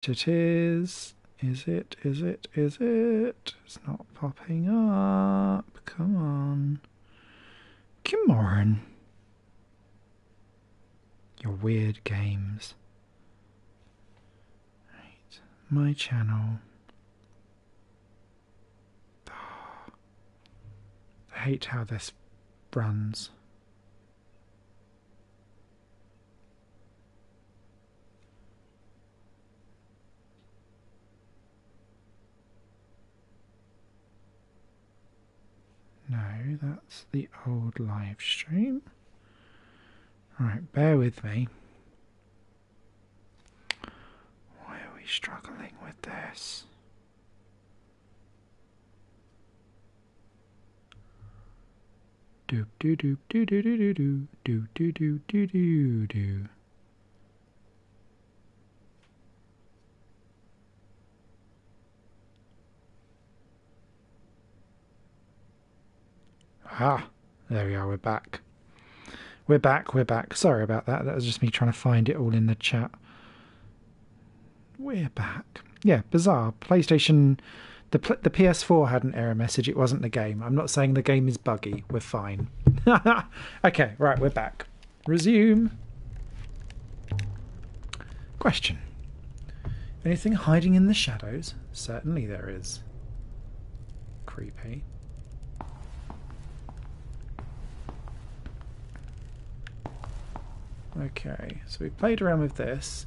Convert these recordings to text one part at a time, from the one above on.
It is. Is it? Is it? Is it? It's not popping up. Come on. Come on. Your weird games. Right. My channel. I hate how this runs. No, that's the old live stream. Right, bear with me. Why are we struggling with this? Doop doo doop doo doo doo doo doo doo doo doo doo doo. Ah, there we are, we're back. We're back, we're back. Sorry about that. That was just me trying to find it all in the chat. We're back. Yeah, bizarre. PlayStation, the PS4 had an error message. It wasn't the game. I'm not saying the game is buggy. We're fine. Okay, right, we're back. Resume. Question. Anything hiding in the shadows? Certainly there is. Creepy. Okay, so we played around with this.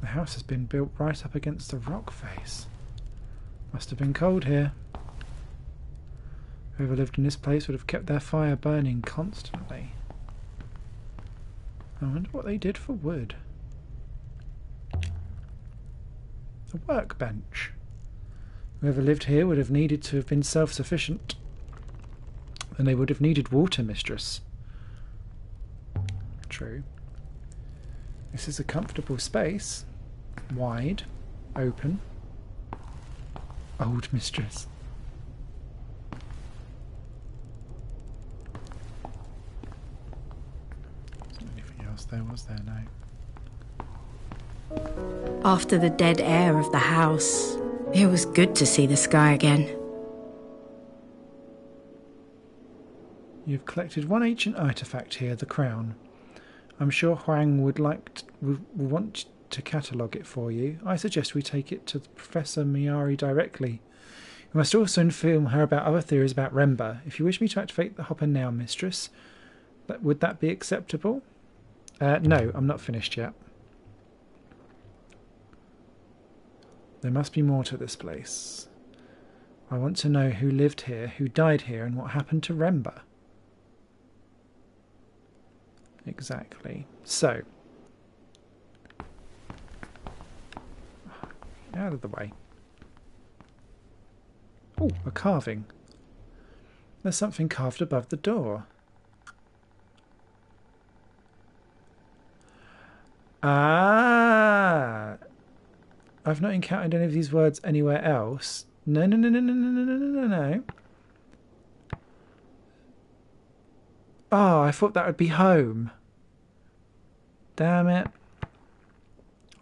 The house has been built right up against the rock face. Must have been cold here. Whoever lived in this place would have kept their fire burning constantly. I wonder what they did for wood. A workbench. Whoever lived here would have needed to have been self-sufficient. And they would have needed water, mistress. True. This is a comfortable space. Wide. Open. Old mistress. Wasn't anything else there, was there? No. After the dead air of the house, it was good to see the sky again. You've collected one ancient artifact here, the crown. I'm sure Huang would want to catalogue it for you. I suggest we take it to Professor Miyari directly. We must also inform her about other theories about Remba. If you wish me to activate the hopper now, mistress, would that be acceptable? No, I'm not finished yet. There must be more to this place. I want to know who lived here, who died here, and what happened to Remba. Exactly. So, out of the way. Oh, a carving. There's something carved above the door. Ah! I've not encountered any of these words anywhere else. No, no, no, no, no, no, no, no, no, no. Oh, I thought that would be home. Damn it.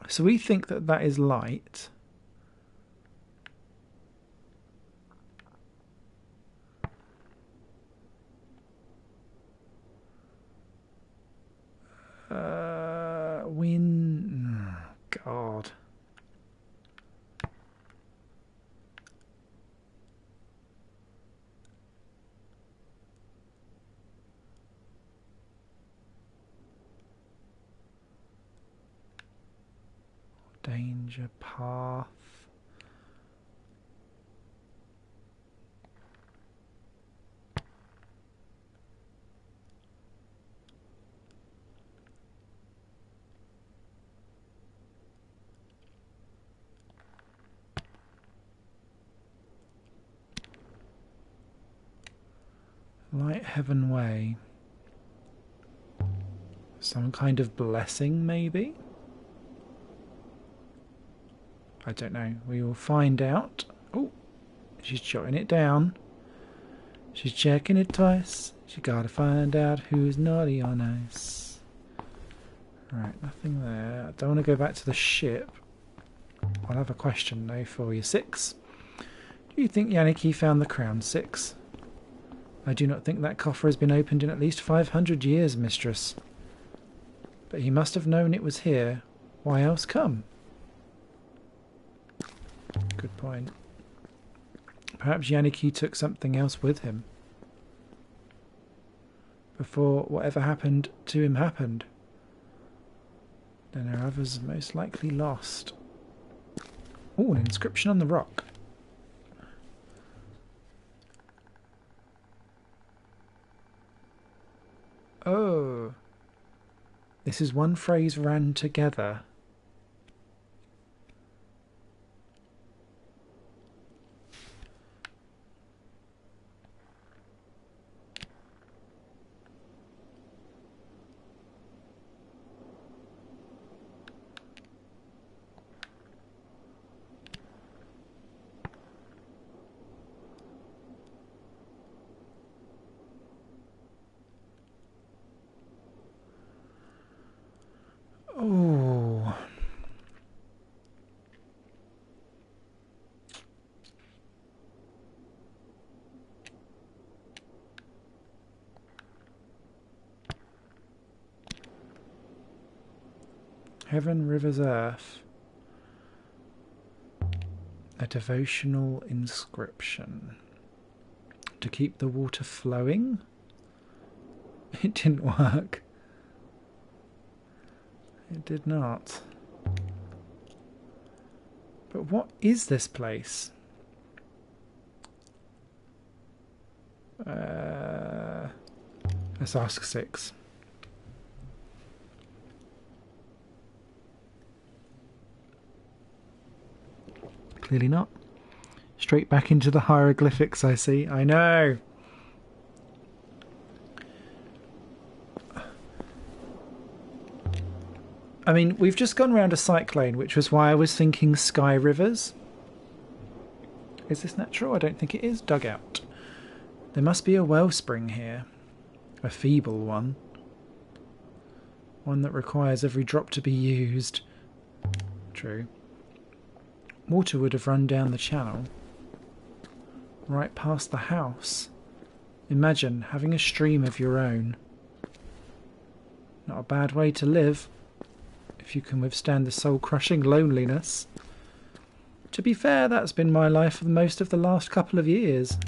So we think that that is light. Wind. Oh, God. Danger path. Light Heaven Way. Some kind of blessing, maybe? I don't know. We will find out. Oh, she's jotting it down. She's checking it twice. You gotta find out who's naughty or nice. Right, nothing there. I don't want to go back to the ship. I'll have a question though for you. 6. Do you think Yannicki found the crown? 6. I do not think that coffer has been opened in at least 500 years, mistress. But he must have known it was here. Why else come? Good point. Perhaps Yannicki took something else with him before whatever happened to him happened. Then our others are most likely lost. Oh, an inscription on the rock. Oh. This is one phrase ran together. Oh. Heaven, rivers, earth. A devotional inscription. To keep the water flowing? It didn't work. It did not. But what is this place? Let's ask 6. Clearly not. Straight back into the hieroglyphics, I see. I know! I mean, we've just gone round a cyclone, which was why I was thinking sky rivers. Is this natural? I don't think it is. Dugout. There must be a wellspring here. A feeble one. One that requires every drop to be used. True. Water would have run down the channel. Right past the house. Imagine having a stream of your own. Not a bad way to live. If you can withstand the soul-crushing loneliness. To be fair, that's been my life for most of the last couple of years.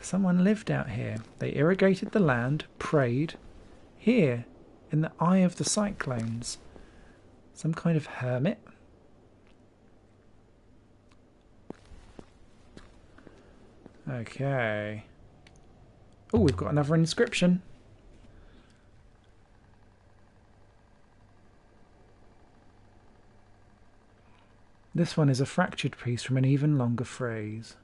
Someone lived out here. They irrigated the land, prayed. Here, in the eye of the cyclones. Some kind of hermit? Okay. Oh, we've got another inscription. This one is a fractured piece from an even longer phrase.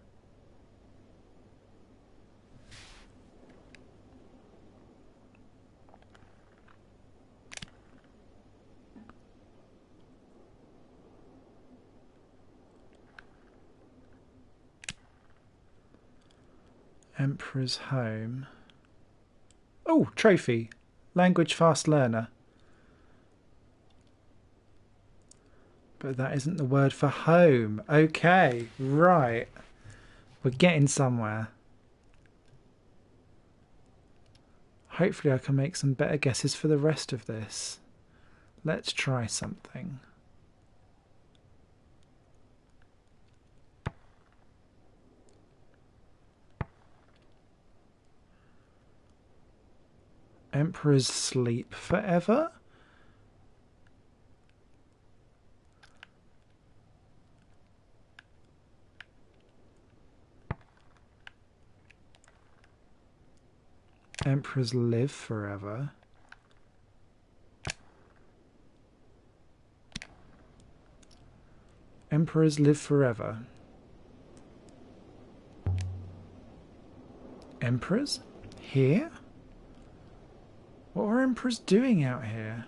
Emperor's home. Oh, trophy. Language fast learner. But that isn't the word for home. Okay, right. We're getting somewhere. Hopefully I can make some better guesses for the rest of this. Let's try something. Emperors sleep forever? Emperors live forever. Emperors live forever. Emperors? Here? What were emperors doing out here?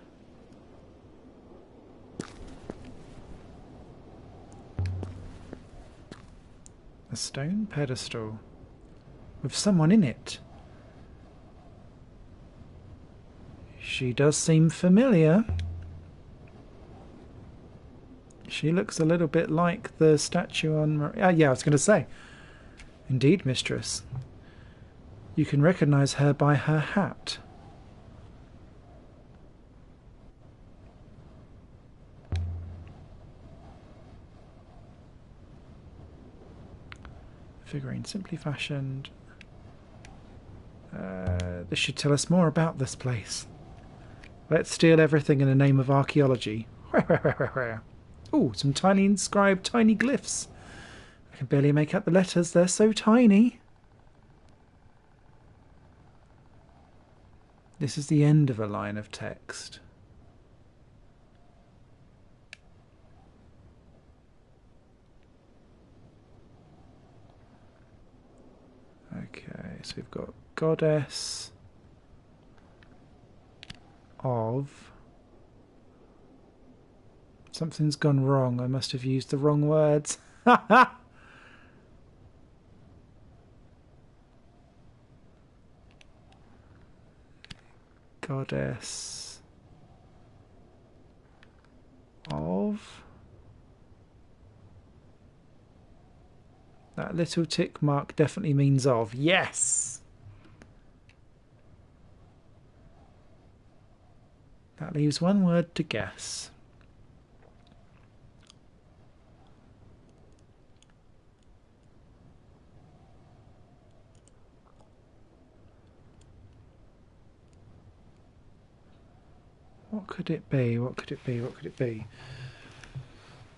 A stone pedestal. with someone in it. She does seem familiar. She looks a little bit like the statue on... yeah, I was going to say. Indeed, mistress. You can recognize her by her hat. Figurine simply fashioned. This should tell us more about this place. Let's steal everything in the name of archaeology. Oh, some tiny inscribed tiny glyphs. I can barely make out the letters, they're so tiny. This is the end of a line of text. Okay, so we've got goddess of... Something's gone wrong. I must have used the wrong words. Goddess of... That little tick mark definitely means of. Yes! That leaves one word to guess. What could it be? What could it be? What could it be?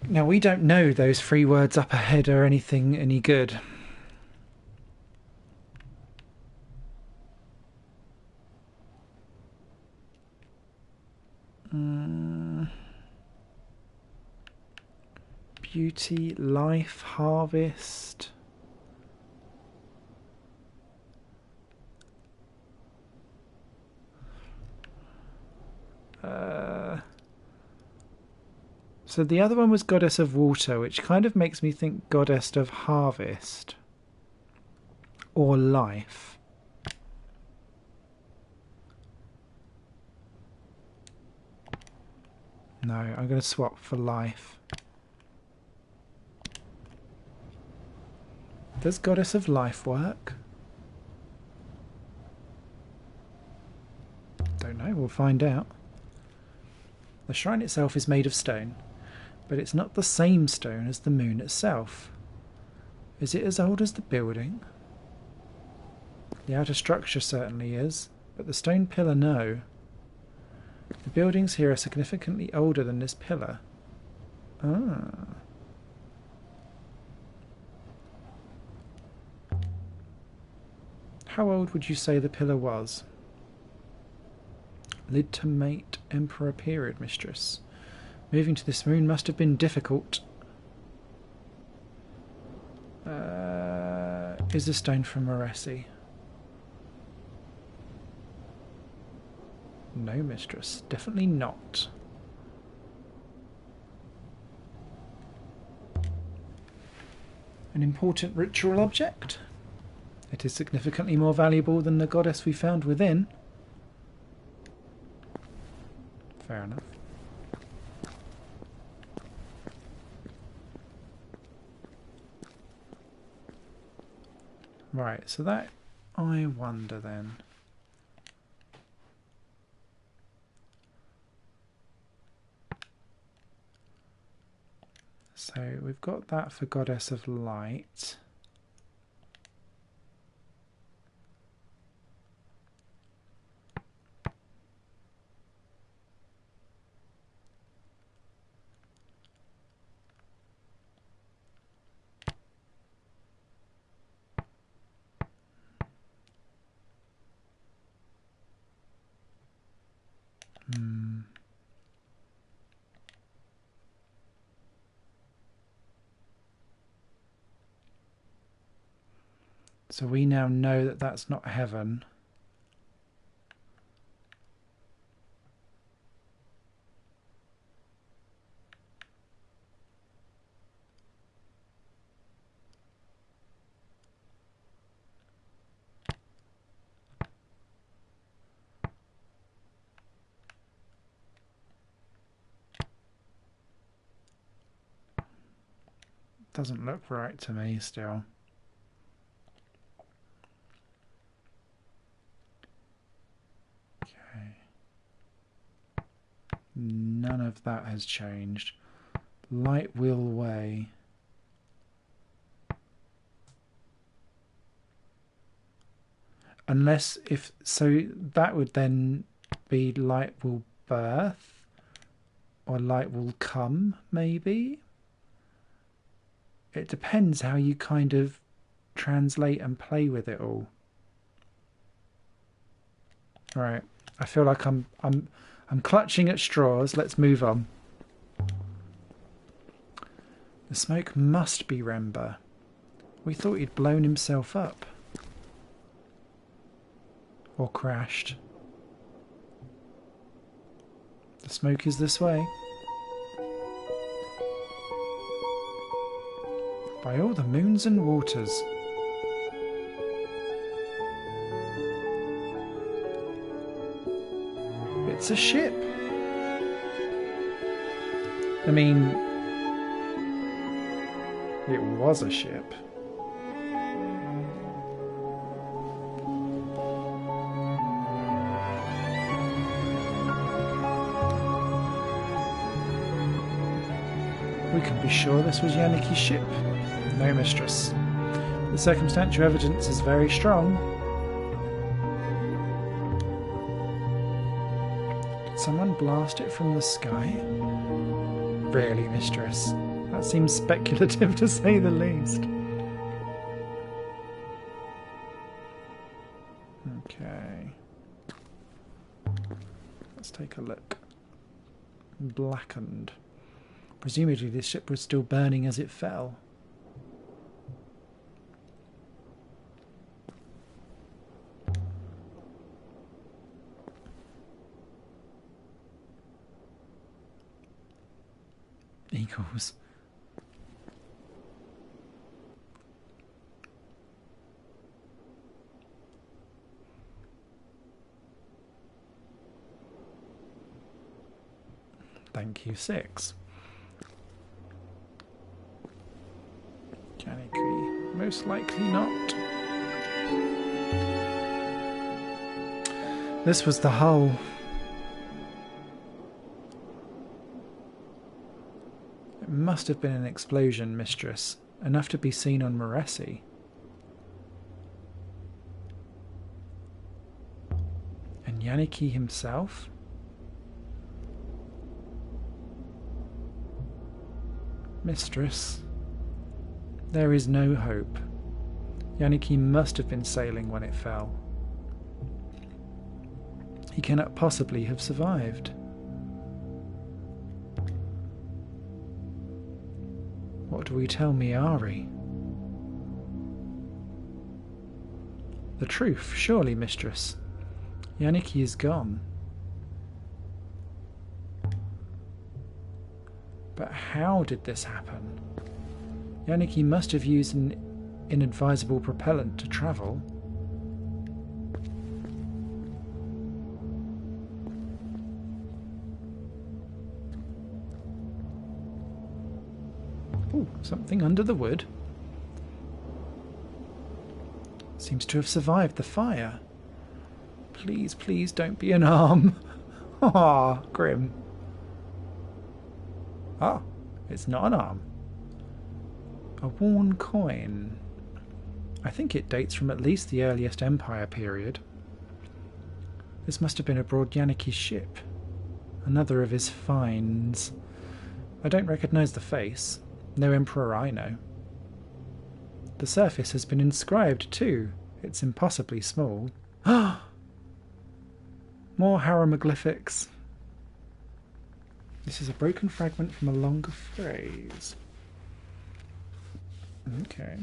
Now, we don't know those 3 words up ahead are anything any good. Beauty, life, harvest. So the other one was goddess of water, which kind of makes me think goddess of harvest or life. No, I'm going to swap for life. Does goddess of life work? Don't know, we'll find out. The shrine itself is made of stone, but it's not the same stone as the moon itself. Is it as old as the building? The outer structure certainly is, but the stone pillar, no. The buildings here are significantly older than this pillar. Ah. How old would you say the pillar was? Legitimate Emperor period, mistress. Moving to this moon must have been difficult. Is the stone from Moresi? No, mistress. Definitely not. An important ritual object? It is significantly more valuable than the goddess we found within. Fair enough. Right, so that, I wonder then. So we've got that for goddess of light. So we now know that that's not heaven. Doesn't look right to me still. Okay. None of that has changed. Light wheel way. Unless if so, that would then be light will birth or light will come, maybe. It depends how you kind of translate and play with it all. Right, I feel like I'm clutching at straws. Let's move on. The smoke must be Rember. We thought he'd blown himself up. Or crashed. The smoke is this way. By all the moons and waters. It's a ship. I mean, it was a ship. We can be sure this was Yannicki's ship. No, mistress. The circumstantial evidence is very strong. Did someone blast it from the sky? Really, mistress? That seems speculative to say the least. Okay. Let's take a look. Blackened. Presumably this ship was still burning as it fell. Eagles. Thank you, 6. Yannicki. Most likely not. This was the hull. It must have been an explosion, mistress. Enough to be seen on Moresi. And Yannicki himself? Mistress, there is no hope. Yannicki must have been sailing when it fell. He cannot possibly have survived. What do we tell Miari? The truth, surely, mistress. Yannicki is gone. But how did this happen? Yannicki must have used an inadvisable propellant to travel. Ooh, something under the wood. Seems to have survived the fire. Please, please don't be an arm. Ah, grim. Ah, it's not an arm. A worn coin. I think it dates from at least the earliest Empire period. This must have been aboard Yannicki's ship. Another of his finds. I don't recognise the face. No Emperor I know. The surface has been inscribed too. It's impossibly small. More hieroglyphics. This is a broken fragment from a longer phrase. Okay.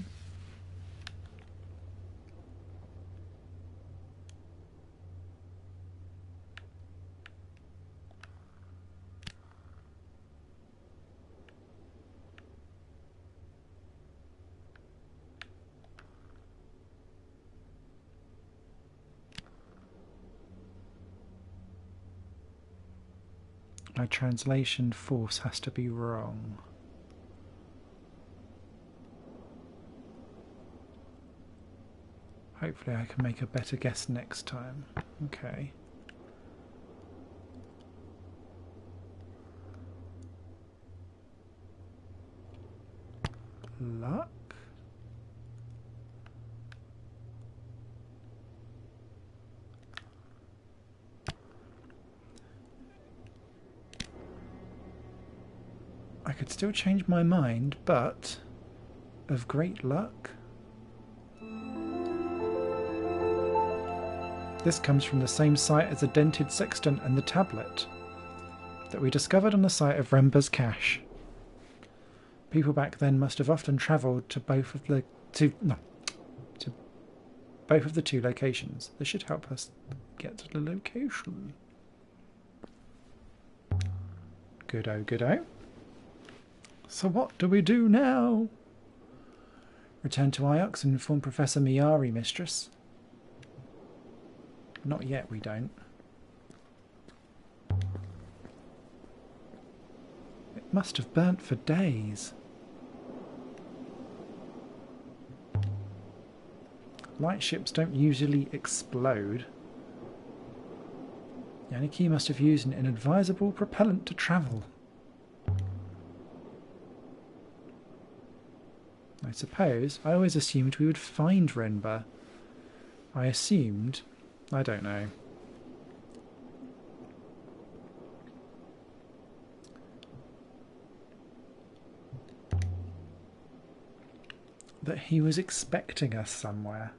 My translation force has to be wrong. Hopefully I can make a better guess next time. Okay. Luck? I could still change my mind, but of great luck. This comes from the same site as the dented sextant and the tablet that we discovered on the site of Rember's cache. People back then must have often travelled to both of the two locations. This should help us get to the location. Good-o, good-o. So what do we do now? Return to Iox and inform Professor Miyari, mistress. Not yet, we don't. It must have burnt for days. Lightships don't usually explode. Yannicki must have used an inadvisable propellant to travel. I suppose I always assumed we would find Renber. I don't know. That he was expecting us somewhere.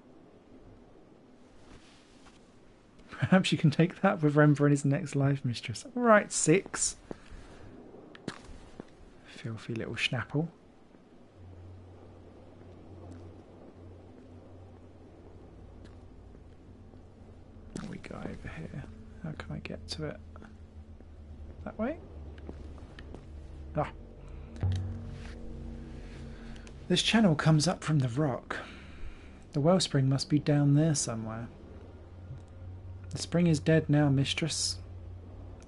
Perhaps you can take that with Renber in his next life, mistress. Right, 6. Filthy little schnapple. What we got over here? How can I get to it? That way? Ah. This channel comes up from the rock. The wellspring must be down there somewhere. The spring is dead now, mistress,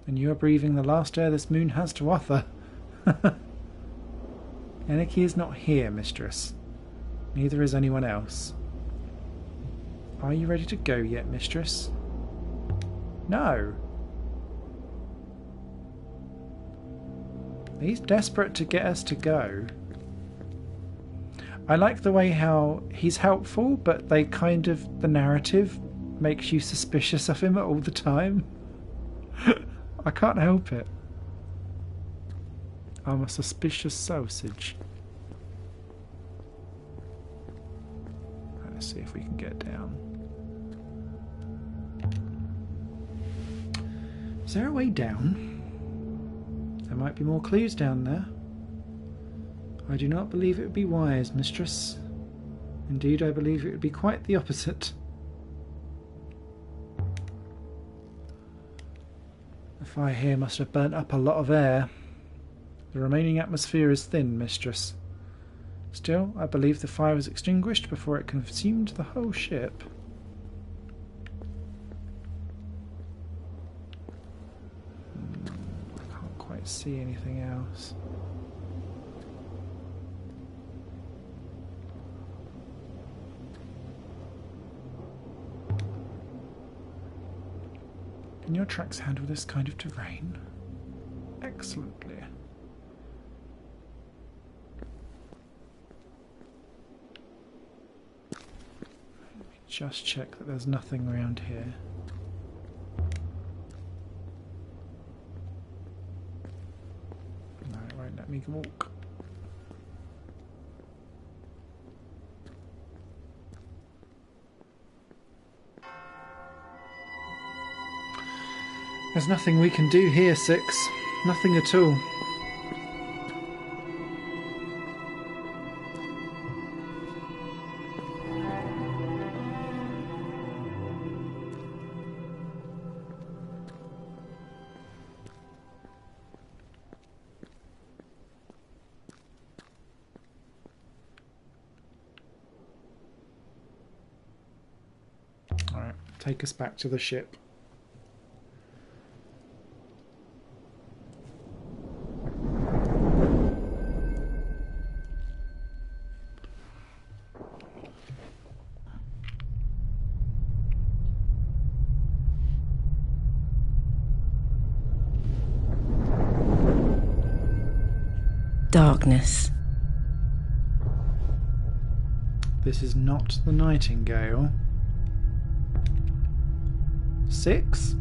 and you are breathing the last air this moon has to offer. Yannicki is not here, mistress. Neither is anyone else. Are you ready to go yet, mistress? No. He's desperate to get us to go. I like the way how he's helpful, but the narrative makes you suspicious of him all the time. I can't help it. I'm a suspicious sausage. Let's see if we can get down. Is there a way down? There might be more clues down there. I do not believe it would be wise, mistress. Indeed, I believe it would be quite the opposite. The fire here must have burnt up a lot of air. The remaining atmosphere is thin, mistress. Still, I believe the fire was extinguished before it consumed the whole ship. I can't quite see anything else. Can your tracks handle this kind of terrain? Excellently. Let me just check that there's nothing around here. No, it won't let me walk. There's nothing we can do here, 6. Nothing at all. Alright, take us back to the ship. darkness. This is not the Nightingale. 6?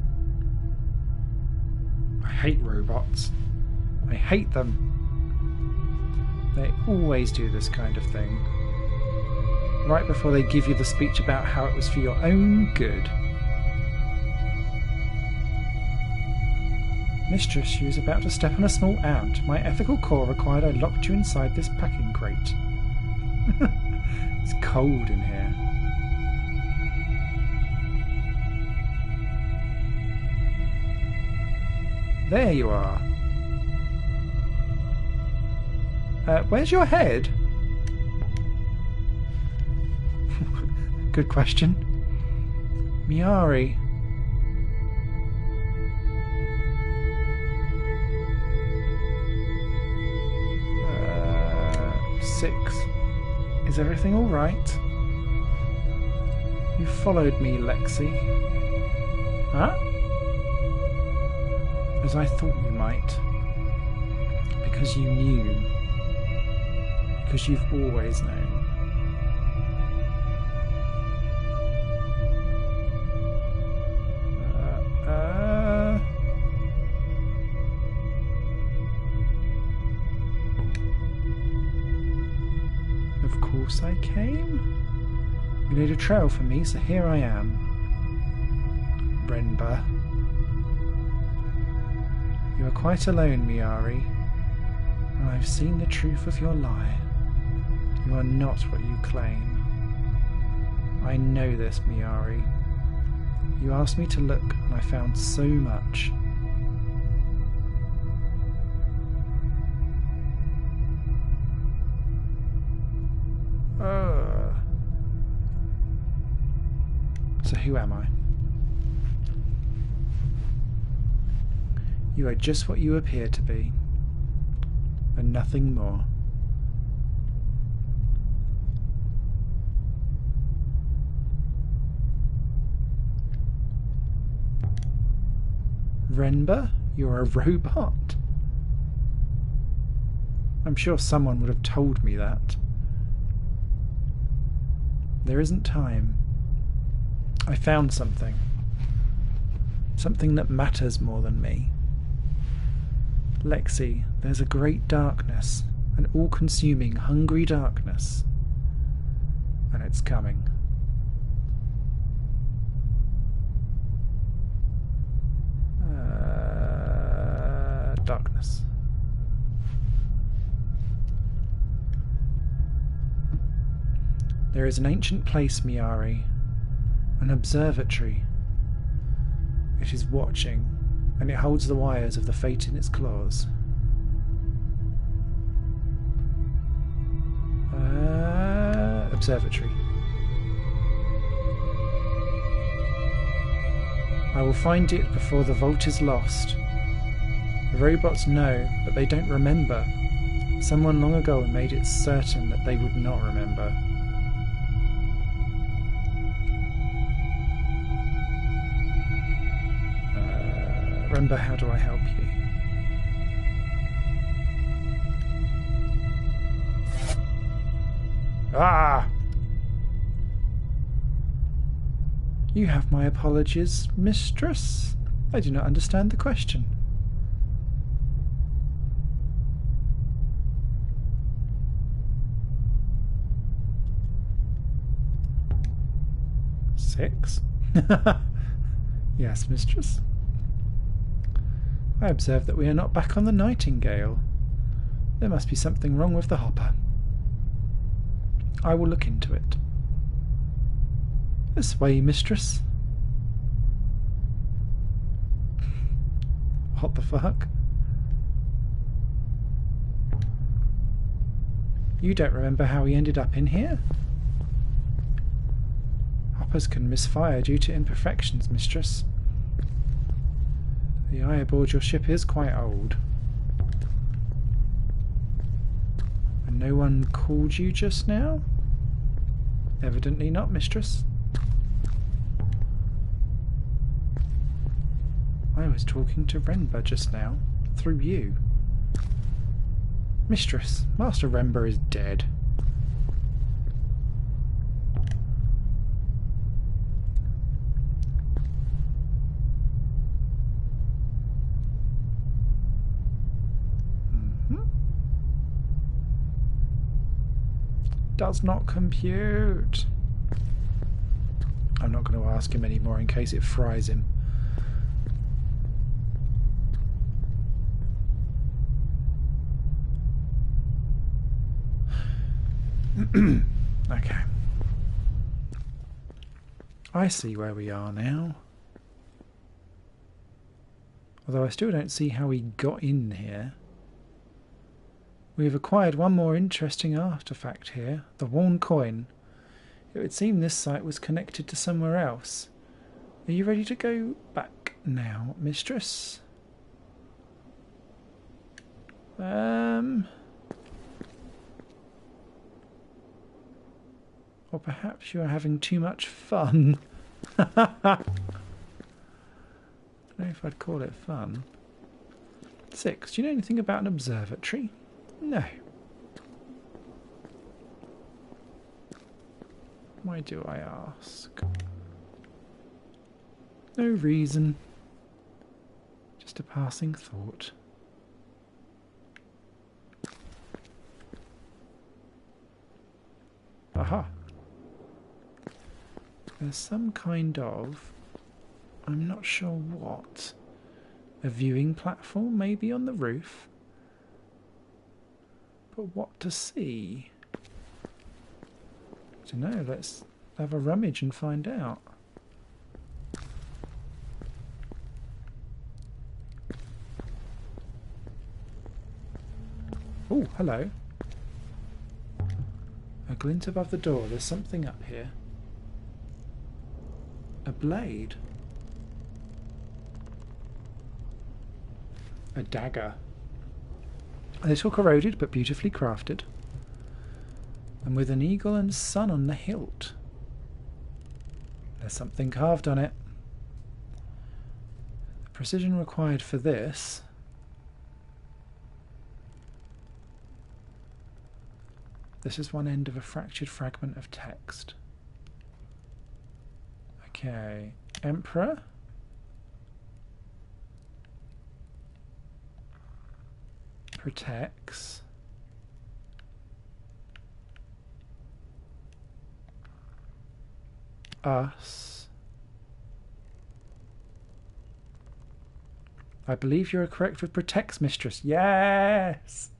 I hate robots. I hate them. They always do this kind of thing. Right before they give you the speech about how it was for your own good. Mistress, she was about to step on a small ant. My ethical core required I locked you inside this packing crate. It's cold in here. There you are. Where's your head? Good question. Miari. Six. Is everything all right? You followed me, Lexi. Huh? As I thought you might. Because you knew. Because you've always known. Of course I came. You laid a trail for me, so here I am. Renba. You are quite alone, Miari, and I've seen the truth of your lie. You are not what you claim. I know this, Miari. You asked me to look, and I found so much. So who am I? You are just what you appear to be, and nothing more. Renba, you're a robot? I'm sure someone would have told me that. There isn't time. I found something. Something that matters more than me. Lexi, there's a great darkness, an all-consuming, hungry darkness. And it's coming. Darkness. There is an ancient place, Miari. An observatory. It is watching, and it holds the wires of the fate in its claws. Observatory. I will find it before the vault is lost. The robots know, but they don't remember. Someone long ago made it certain that they would not remember. Remember, how do I help you? Ah! You have my apologies, mistress. I do not understand the question. Six? Yes, mistress. I observe that we are not back on the Nightingale. There must be something wrong with the hopper. I will look into it. This way, mistress. What the fuck? You don't remember how he ended up in here? Hoppers can misfire due to imperfections, mistress. The eye aboard your ship is quite old. And no one called you just now? Evidently not, mistress. I was talking to Renba just now, through you. Mistress, Master Rember is dead. Does not compute. I'm not going to ask him anymore in case it fries him. Okay. I see where we are now. Although I still don't see how he got in here. We have acquired one more interesting artifact here, the worn coin. It would seem this site was connected to somewhere else. Are you ready to go back now, mistress? Or perhaps you are having too much fun. I don't know if I'd call it fun. 6. Do you know anything about an observatory? No. Why do I ask? No reason. Just a passing thought. Aha. There's some kind of, I'm not sure what, a viewing platform maybe on the roof. But what to see? I don't know, let's have a rummage and find out. Oh, hello. A glint above the door, there's something up here. A blade. A dagger. A little corroded but beautifully crafted. And with an eagle and sun on the hilt. There's something carved on it. The precision required for this. This is one end of a fractured fragment of text. Okay. Emperor. Protects. Us. I believe you are correct with protects, mistress. Yes!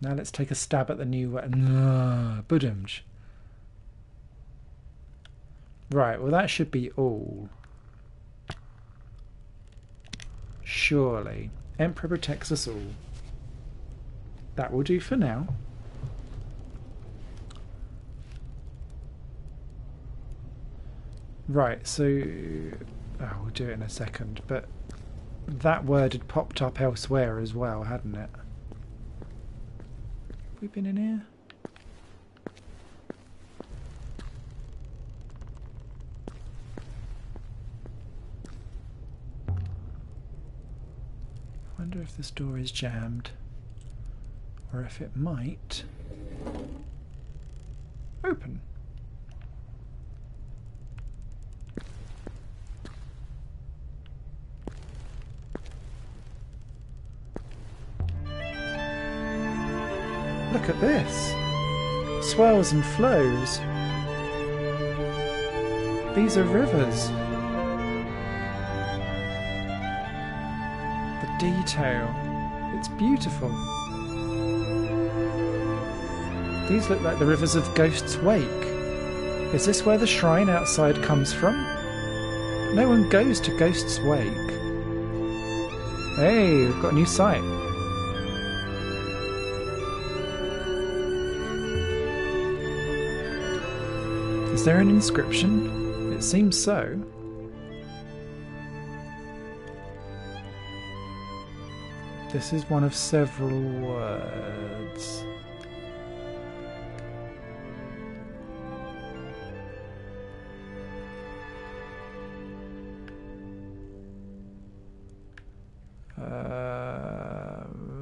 Now let's take a stab at the new one. Budumj. Right, well that should be all. Surely. Emperor protects us all. That will do for now. Right, so... oh, we'll do it in a second, but that word had popped up elsewhere as well, hadn't it? Have we been in here? I wonder if this door is jammed, or if it might open. Look at this. Swells and flows. These are rivers. The detail. It's beautiful. These look like the rivers of Ghost's Wake. Is this where the shrine outside comes from? No one goes to Ghost's Wake. Hey, we've got a new site. Is there an inscription? It seems so. This is one of several words.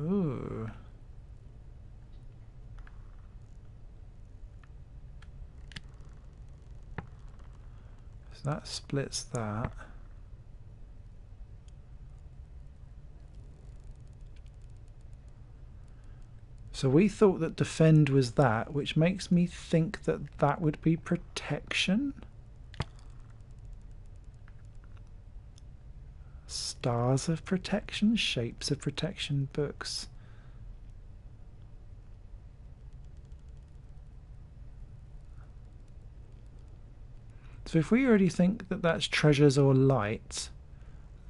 Ooh. So that splits that. So we thought that defend was that, which makes me think that that would be protection. Stars of protection, shapes of protection, books. So if we already think that that's treasures or light,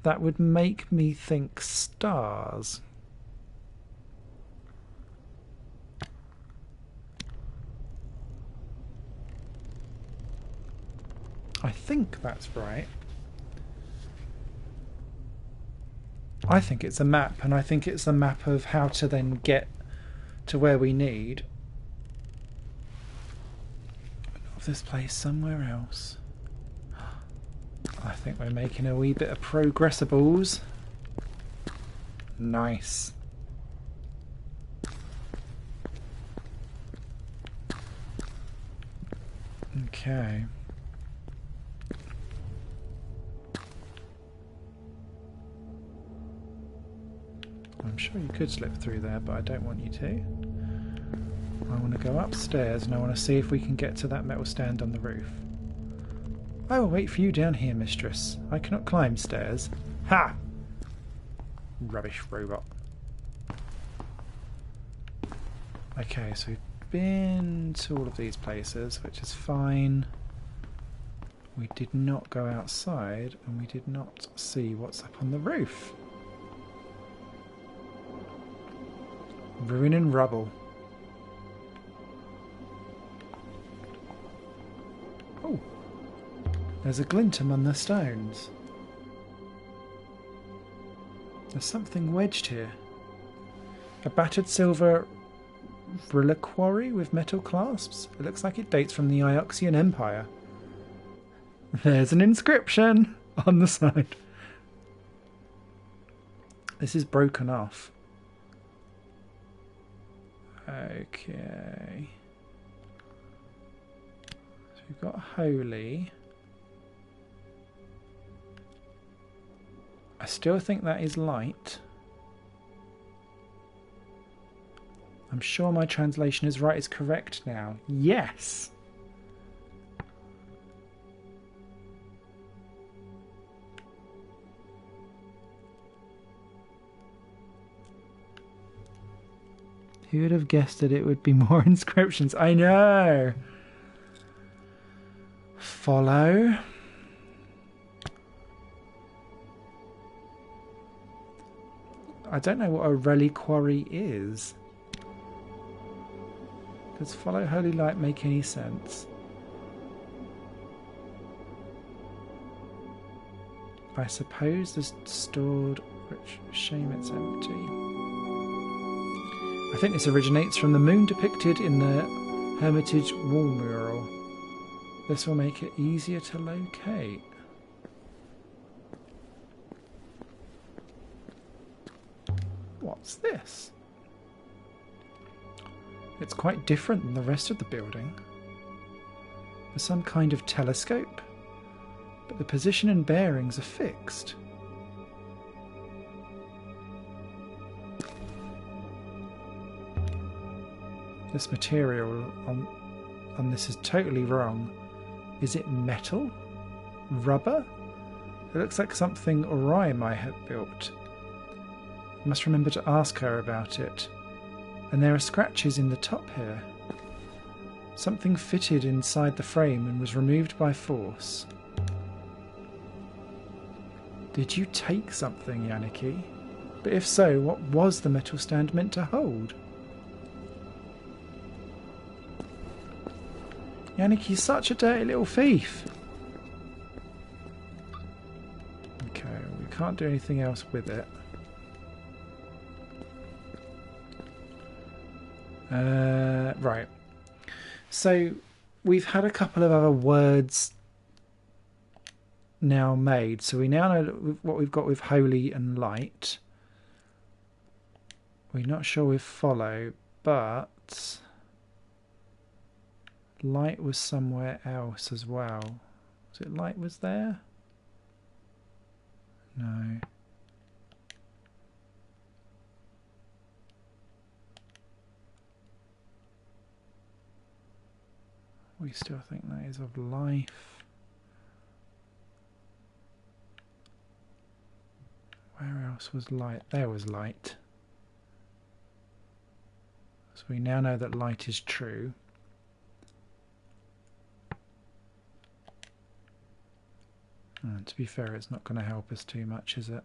that would make me think stars. I think that's right. I think it's a map, and I think it's a map of how to then get to where we need. Of this place somewhere else. I think we're making a wee bit of progressables. Nice. Okay. I'm sure you could slip through there, but I don't want you to. I want to go upstairs and I want to see if we can get to that metal stand on the roof. I will wait for you down here, mistress. I cannot climb stairs. Ha! Rubbish robot. Okay, so we've been to all of these places, which is fine. We did not go outside, and we did not see what's up on the roof. Ruin and rubble. Oh, there's a glint among the stones. There's something wedged here. A battered silver reliquary with metal clasps. It looks like it dates from the Ioxian Empire. There's an inscription on the side. This is broken off. Okay. So we've got holy. I still think that is light. I'm sure my translation is right. It's correct now. Yes! Who would have guessed that it would be more inscriptions? I know! Follow. I don't know what a reliquary is. Does follow holy light make any sense? I suppose there's stored rich. Shame it's empty. I think this originates from the moon depicted in the Hermitage wall mural. This will make it easier to locate. What's this? It's quite different than the rest of the building. There's some kind of telescope, but the position and bearings are fixed. This material on this is totally wrong. Is it metal? Rubber? It looks like something Orion might have built. I must remember to ask her about it. And there are scratches in the top here. Something fitted inside the frame and was removed by force. Did you take something, Yannicki? But if so, what was the metal stand meant to hold? Yannicki's such a dirty little thief. Okay, we can't do anything else with it. Right. So we've had a couple of other words now made. So we now know what we've got with holy and light. we're not sure with follow, but light was somewhere else as well. Was it light was there? No. We still think that is of life. Where else was light? There was light. So we now know that light is true. To be fair, it's not going to help us too much, is it?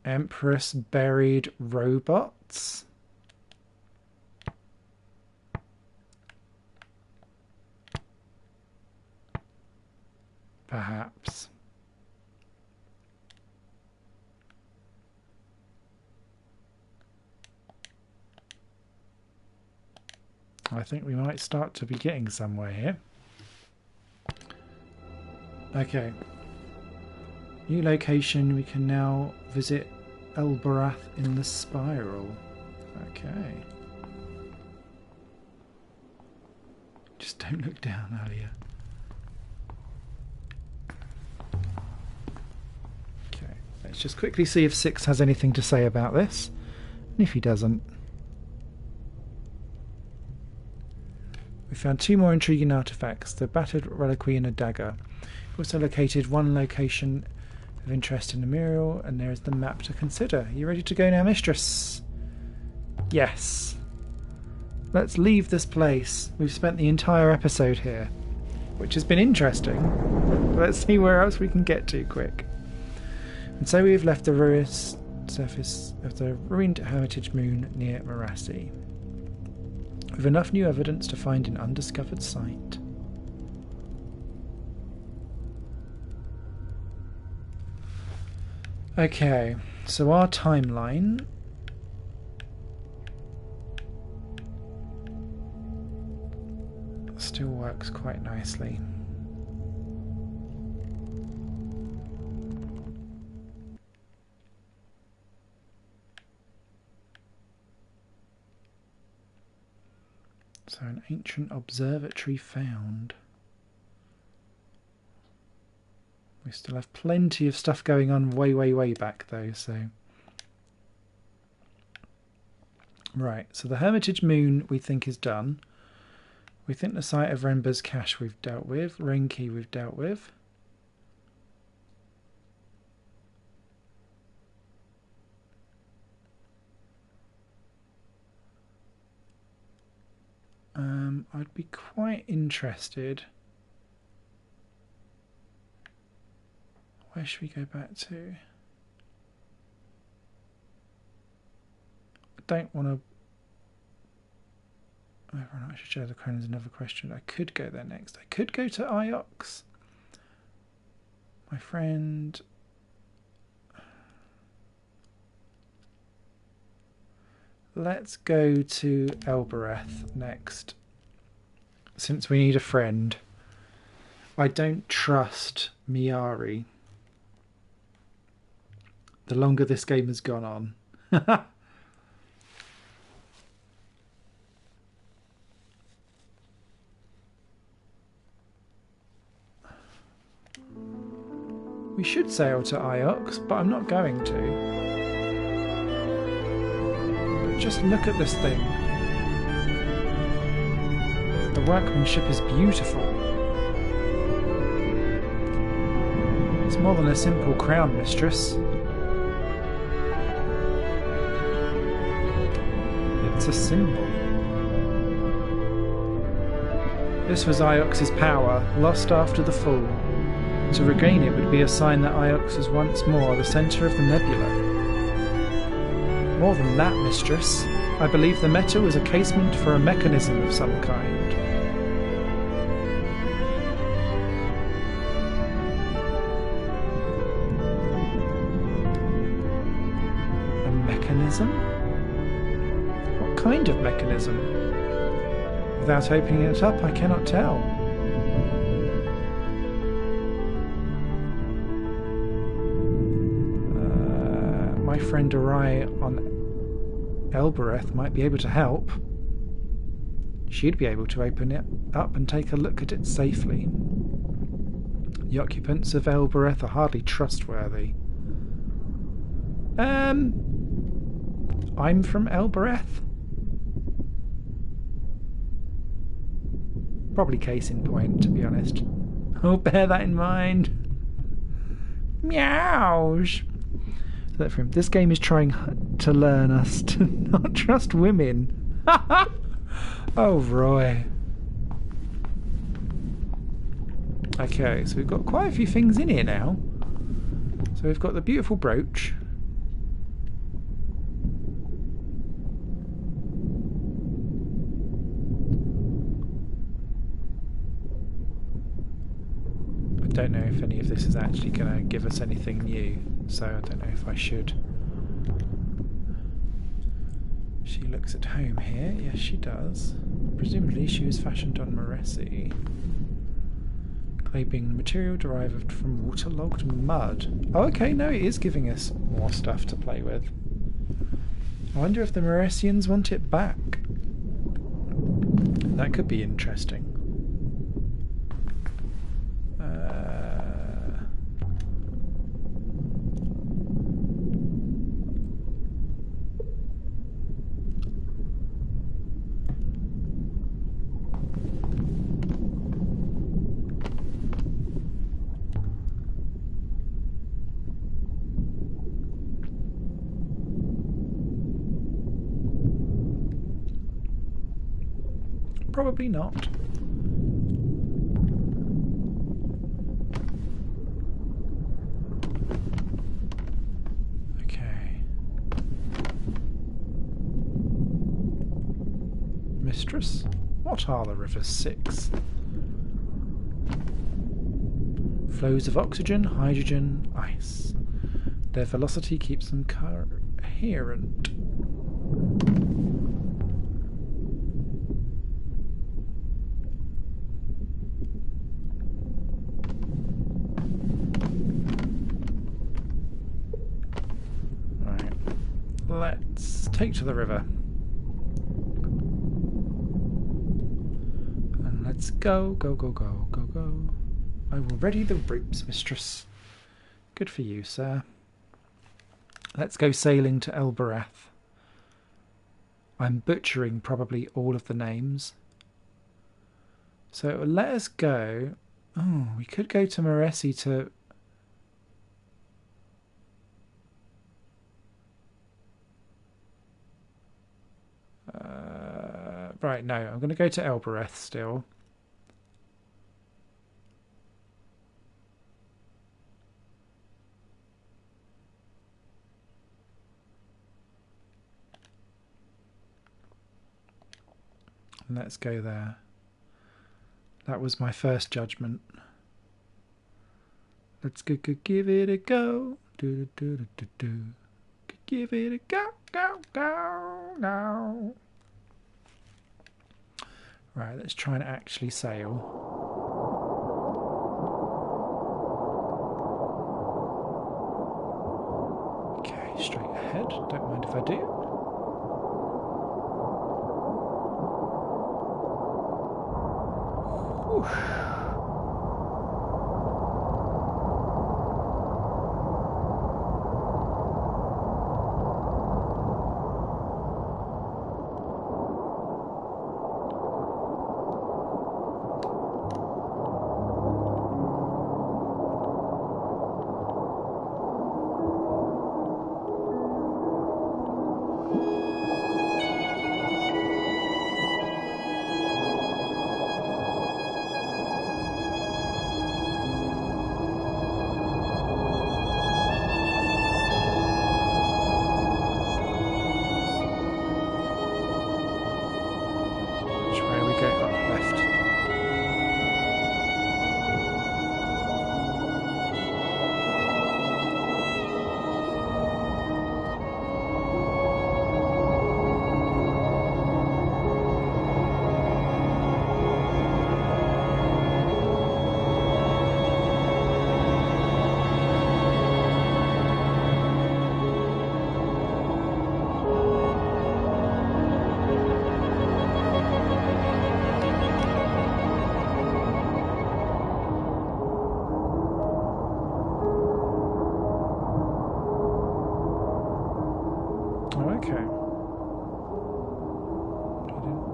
Empress buried robots? Perhaps. I think we might start to be getting somewhere here. Okay. New location, we can now visit Elbarath in the Spiral. Okay. Just don't look down, Alia. Okay, let's just quickly see if Six has anything to say about this. And if he doesn't... We found 2 more intriguing artifacts, the battered reliquary and a dagger. We've also located 1 location of interest in the mural, and there is the map to consider. You ready to go now, mistress? Yes. Let's leave this place. We've spent the entire episode here, which has been interesting. Let's see where else we can get to quick. And so we've left the ruinous surface of the ruined Hermitage Moon near Marassi, with enough new evidence to find an undiscovered site. Okay, so our timeline still works quite nicely. So an ancient observatory found. We still have plenty of stuff going on way back though, so... Right, so the Hermitage Moon we think is done. We think the site of Renber's cache we've dealt with. Renki we've dealt with. I'd be quite interested... Where should we go back to? I don't want to... Whether or not I should share the crown is another question. I could go there next. I could go to Iox. My friend... Let's go to Elbarath next. Since we need a friend. I don't trust Miari. The longer this game has gone on. We should sail to Iox, but I'm not going to. But just look at this thing. The workmanship is beautiful. It's more than a simple crown, mistress. It's a symbol. This was Iox's power, lost after the fall. To regain it would be a sign that Iox is once more the centre of the nebula. More than that, mistress. I believe the metal was a casement for a mechanism of some kind. A mechanism? What kind of mechanism? Without opening it up, I cannot tell. My friend Arai on Elbereth might be able to help. She'd be able to open it up and take a look at it safely. The occupants of Elbereth are hardly trustworthy. I'm from Elbereth? Probably case in point, to be honest. Oh, bear that in mind. Meows. This game is trying to learn us to not trust women. Oh, Roy. Okay, so we've got quite a few things in here now. So we've got the beautiful brooch. I don't know if any of this is actually going to give us anything new. So I don't know if I should. She looks at home here. Yes, she does. Presumably she was fashioned on Moresi. Clay being the material derived from waterlogged mud. Oh, okay, no, it is giving us more stuff to play with. I wonder if the Moresians want it back. That could be interesting. Probably not. Okay. Mistress, what are the River Styx? Flows of oxygen, hydrogen, ice. Their velocity keeps them coherent. Let's take to the river. And let's go, go, go, go, go, go. I will ready the ropes, mistress. Good for you, sir. Let's go sailing to Elbereth. I'm butchering probably all of the names. So let us go. Oh, we could go to Moresi to... right, no, I'm going to go to Elbereth still. And let's go there. That was my first judgment. Let's go, give it a go. Do, do, do, do, do. Give it a go, go, go, go. Right, let's try and actually sail. Okay, straight ahead. Don't mind if I do. Whew.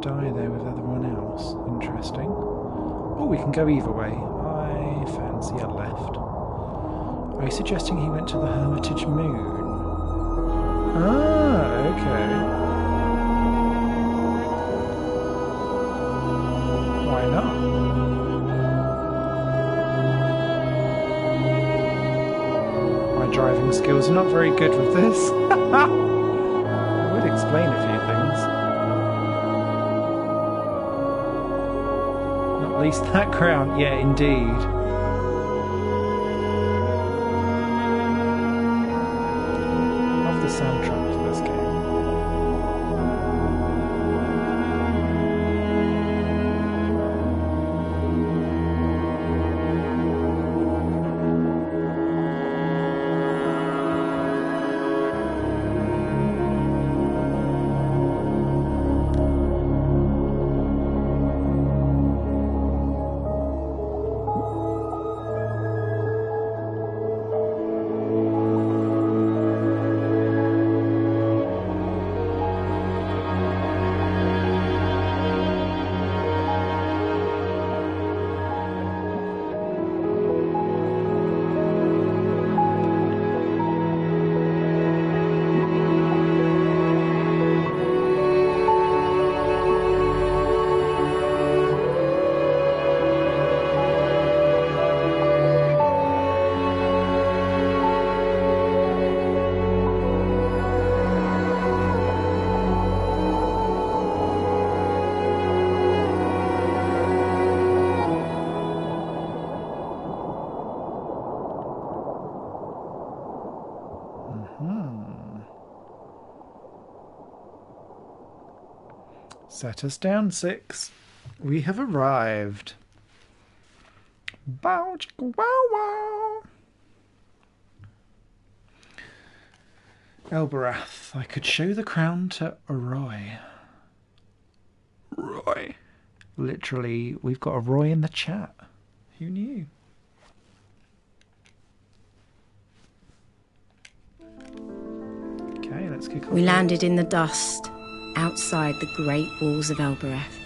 die there with everyone else. Interesting. Oh, we can go either way. I fancy a left. Are you suggesting he went to the Hermitage Moon? Ah, okay. Why not? My driving skills are not very good with this. I would explain a few things. Not least that crown. Yeah, indeed. Love the soundtrack to this game. Set us down 6. We have arrived. Bow, chicka, wow, wow. Elberath, I could show the crown to Roy. Roy. Literally, we've got a Roy in the chat. Who knew? Okay, let's kick off. We landed in the dust, outside the great walls of Elberath.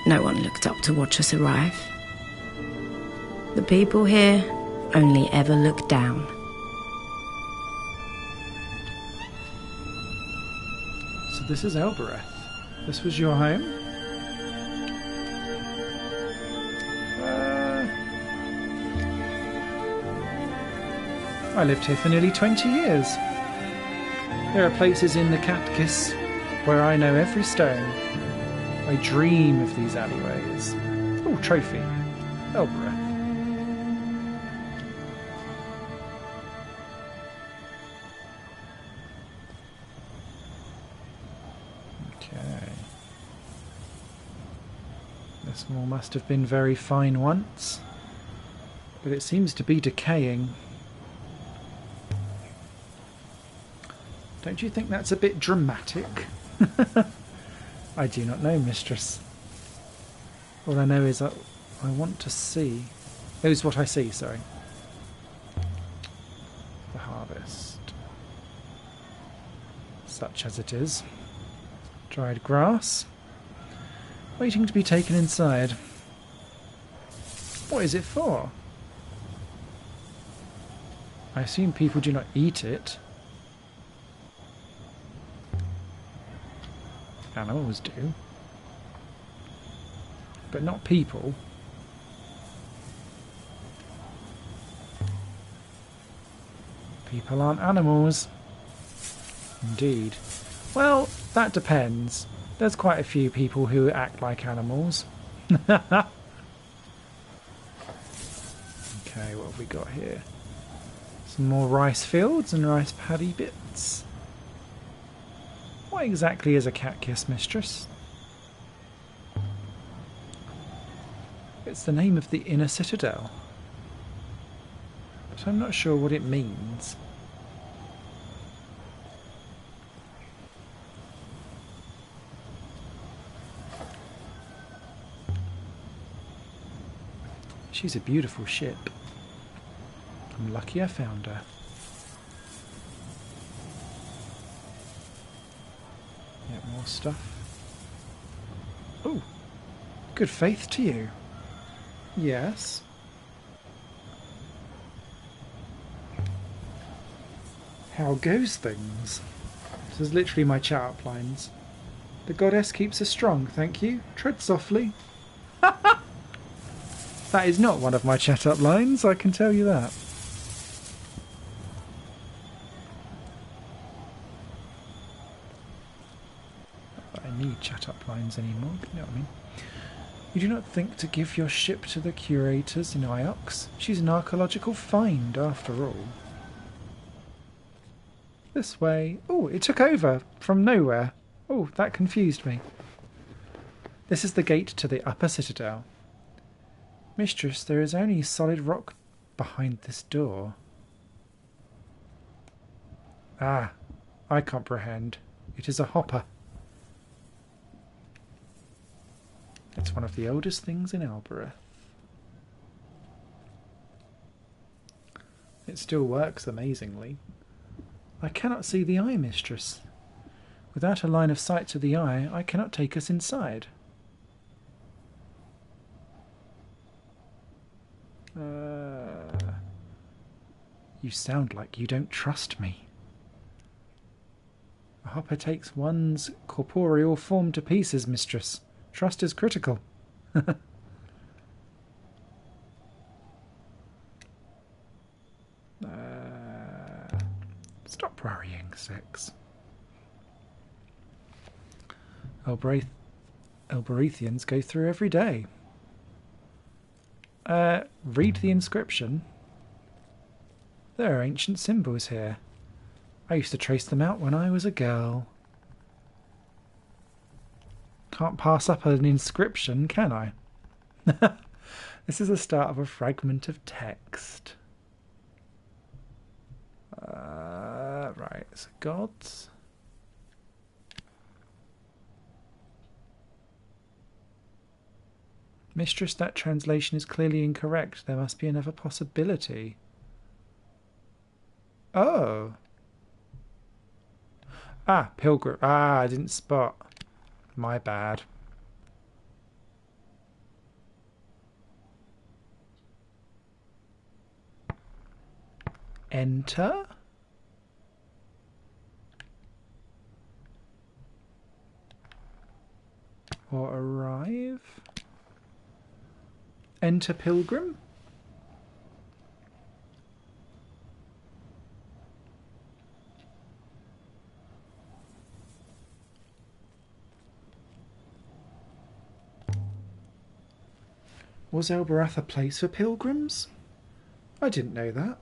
No one looked up to watch us arrive. The people here only ever look down. So this is Elberath. This was your home? I lived here for nearly 20 years. There are places in the Catkiss where I know every stone. I dream of these alleyways. Oh, trophy. Elberath. Okay. This wall must have been very fine once, but it seems to be decaying. Don't you think that's a bit dramatic? I do not know, mistress. All I know is that I want to see. It was what I see, sorry. The harvest. Such as it is. Dried grass. Waiting to be taken inside. What is it for? I assume people do not eat it. Animals do. But not people. People aren't animals. Indeed. Well, that depends. There's quite a few people who act like animals. Okay, what have we got here? Some more rice fields and rice paddy bits. What exactly is a Catkiss, mistress? It's the name of the inner citadel, but I'm not sure what it means. She's a beautiful ship. I'm lucky I found her. Yeah, more stuff. Oh, good faith to you. Yes. How goes things? This is literally my chat-up lines. The goddess keeps us strong, thank you. Tread softly. That is not one of my chat-up lines, I can tell you that. Not that I need chat-up lines anymore, you know what I mean. You do not think to give your ship to the curators in Iox? She's an archaeological find, after all. This way. Oh, it took over from nowhere. Oh, that confused me. This is the gate to the upper citadel. Mistress, there is only solid rock behind this door. Ah, I comprehend. It is a hopper. It's one of the oldest things in Albereth. It still works amazingly. I cannot see the eye, mistress. Without a line of sight to the eye, I cannot take us inside. You sound like you don't trust me. A hopper takes one's corporeal form to pieces, mistress. Trust is critical. Stop worrying, Six. Elberethians go through every day. Read the inscription. There are ancient symbols here. I used to trace them out when I was a girl. Can't pass up an inscription, can I? This is the start of a fragment of text. Right, so gods. Mistress, that translation is clearly incorrect. There must be another possibility. Oh. Ah, pilgrim. Ah, I didn't spot. My bad. Enter? Or arrive? Enter pilgrim? Was Elberath a place for pilgrims? I didn't know that.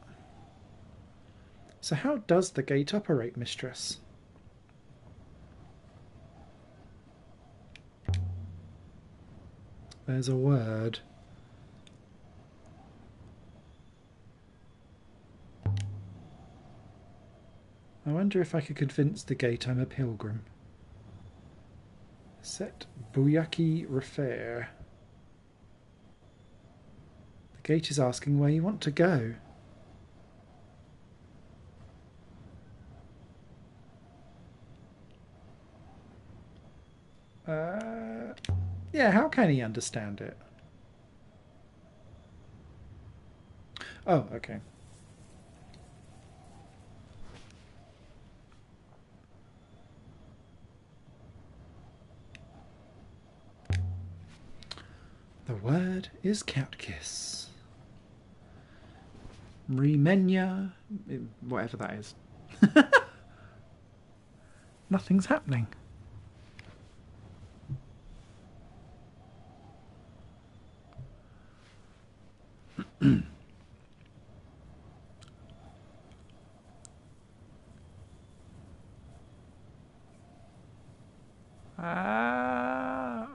So how does the gate operate, mistress? There's a word. I wonder if I could convince the gate I'm a pilgrim. Set Buyaki Refair. The gate is asking where you want to go. Yeah, how can he understand it? Oh, okay. The word is cat kiss. Remenya, whatever that is. Nothing's happening.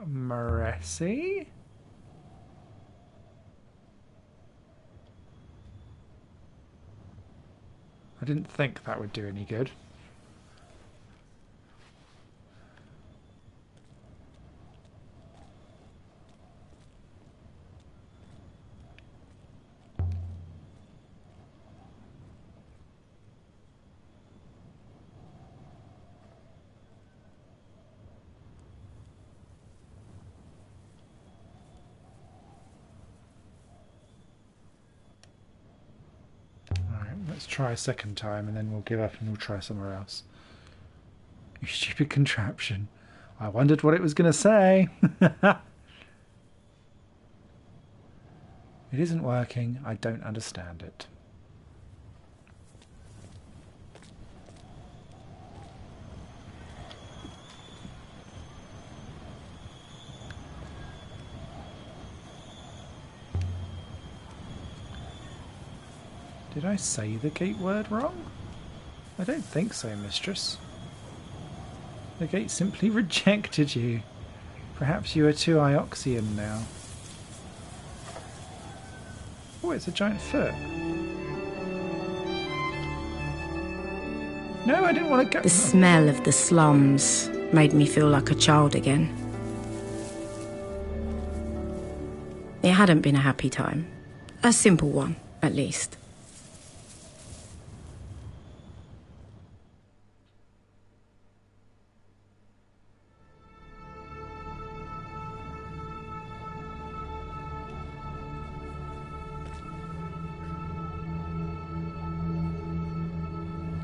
Mercy? I didn't think that would do any good. Let's try a second time and then we'll give up and we'll try somewhere else. You stupid contraption. I wondered what it was going to say. It isn't working. I don't understand it. Did I say the gate word wrong? I don't think so, mistress. The gate simply rejected you. Perhaps you are too Ioxian now. Oh, it's a giant foot. No, I didn't want to go. The smell of the slums made me feel like a child again. It hadn't been a happy time. A simple one, at least.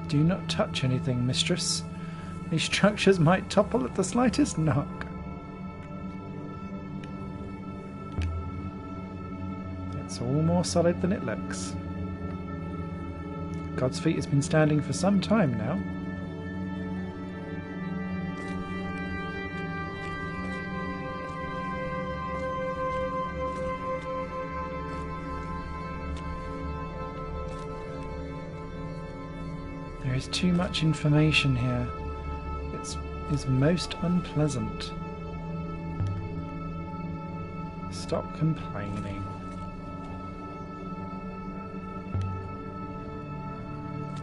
Do not touch anything, mistress. These structures might topple at the slightest knock. It's all more solid than it looks. God's feet has been standing for some time now. There is too much information here. It's most unpleasant. Stop complaining.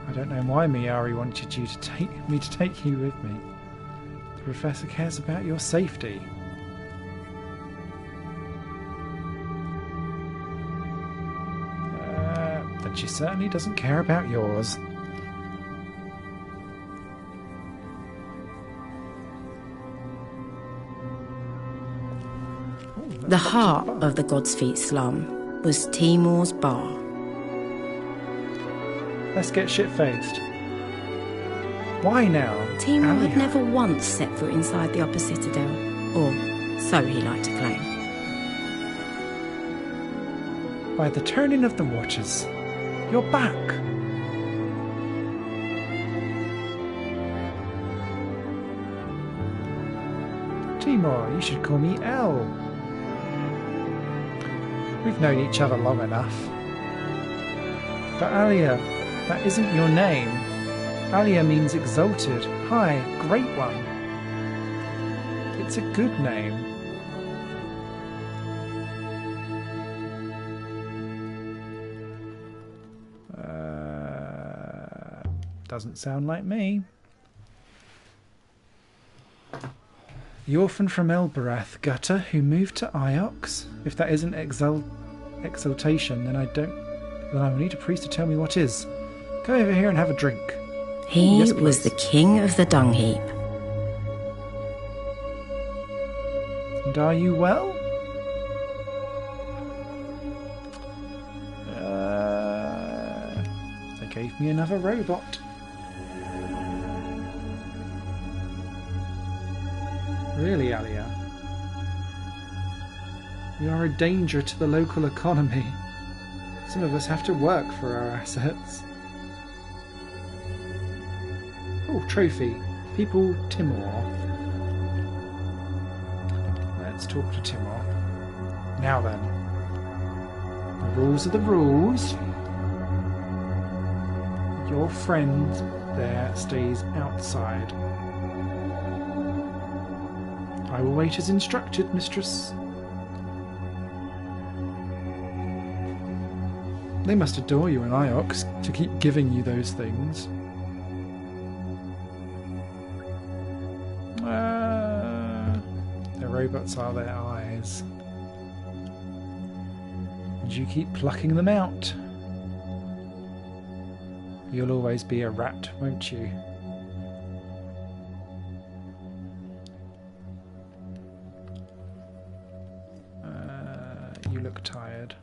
I don't know why Miari wanted you to take you with me. The professor cares about your safety. Then she certainly doesn't care about yours. The heart of the God's Feet slum was Timor's bar. Let's get shit-faced. Why now? Timor had Alia? never once set foot inside the Upper Citadel, or so he liked to claim. By the turning of the waters, you're back. Timor, you should call me El. We've known each other long enough. But Alia, that isn't your name. Alia means exalted, high, great one. It's a good name. Doesn't sound like me. The orphan from Elbarath, Gutter, who moved to Iox? If that isn't exaltation, then I will need a priest to tell me what is. Go over here and have a drink. He Yes, was please. the king of the dung heap. And are you well? They gave me another robot. Really, Alia? We are a danger to the local economy. Some of us have to work for our assets. Oh, trophy. People Timor. Let's talk to Timor. Now then. The rules are the rules. Your friend there stays outside. I will wait as instructed, mistress. They must adore you in Iox to keep giving you those things. Their robots are their eyes. And you keep plucking them out. You'll always be a rat, won't you? You look tired.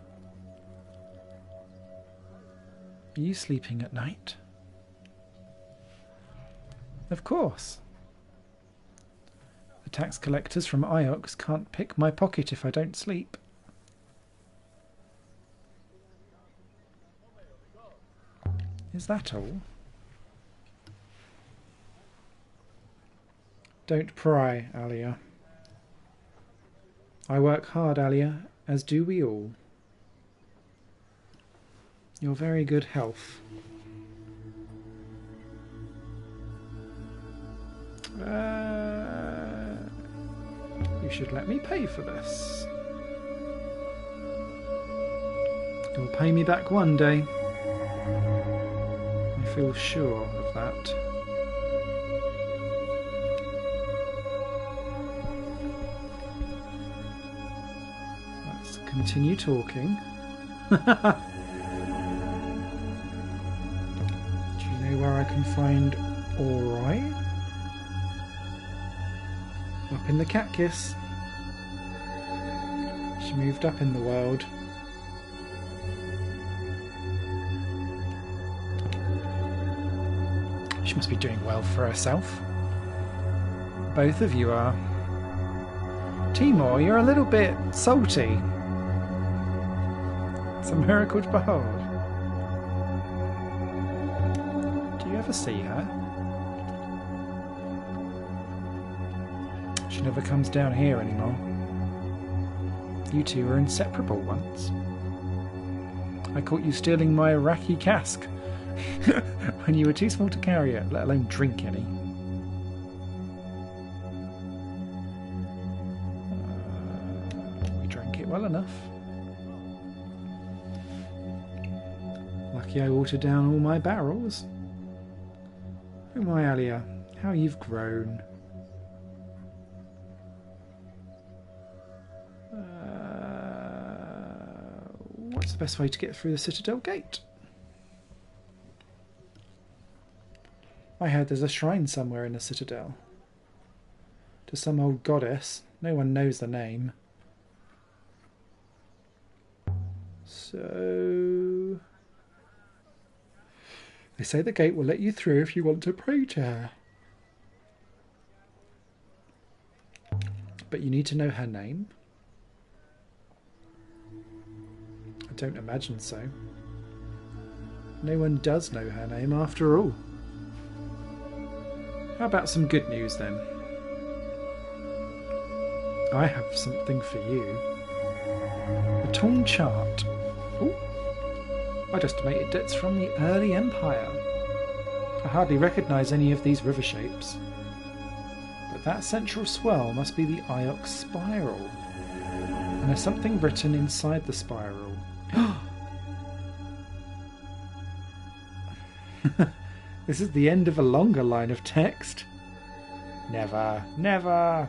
Are you sleeping at night? Of course. The tax collectors from Iox can't pick my pocket if I don't sleep. Is that all? Don't pry, Alia. I work hard, Alia, as do we all. Your very good health. You should let me pay for this. You'll pay me back one day. I feel sure of that. Let's continue talking. Do you know where I can find Ori? Up in the Catkiss. She moved up in the world. She must be doing well for herself. Both of you are. Timor, you're a little bit salty. It's a miracle to behold. Do you ever see her? She never comes down here anymore. You two were inseparable once. I caught you stealing my Iraqi cask when you were too small to carry it, let alone drink any. We drank it well enough. Lucky I watered down all my barrels. Oh my Alia, how you've grown. What's the best way to get through the Citadel gate? I heard there's a shrine somewhere in the Citadel. To some old goddess. No one knows the name. So... they say the gate will let you through if you want to pray to her. But you need to know her name. I don't imagine so. No one does know her name after all. How about some good news then? I have something for you. A torn chart. Ooh. I'd estimated it's from the early Empire. I hardly recognise any of these river shapes. But that central swell must be the Iox spiral. And there's something written inside the spiral. This is the end of a longer line of text. Never, never.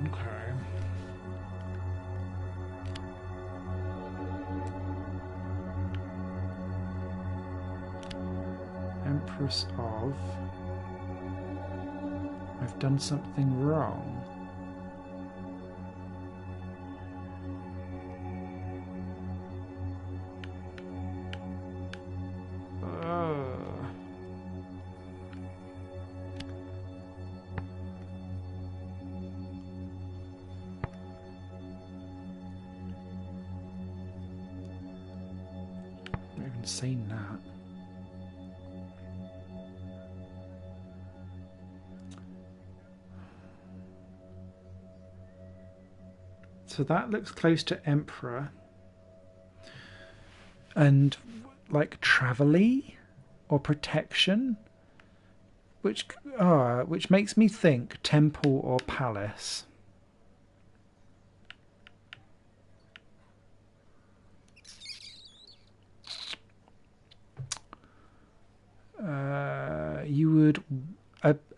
Okay. Empress of... I've done something wrong. Seen that. So that looks close to Emperor. And like travel-y or protection, which makes me think temple or palace.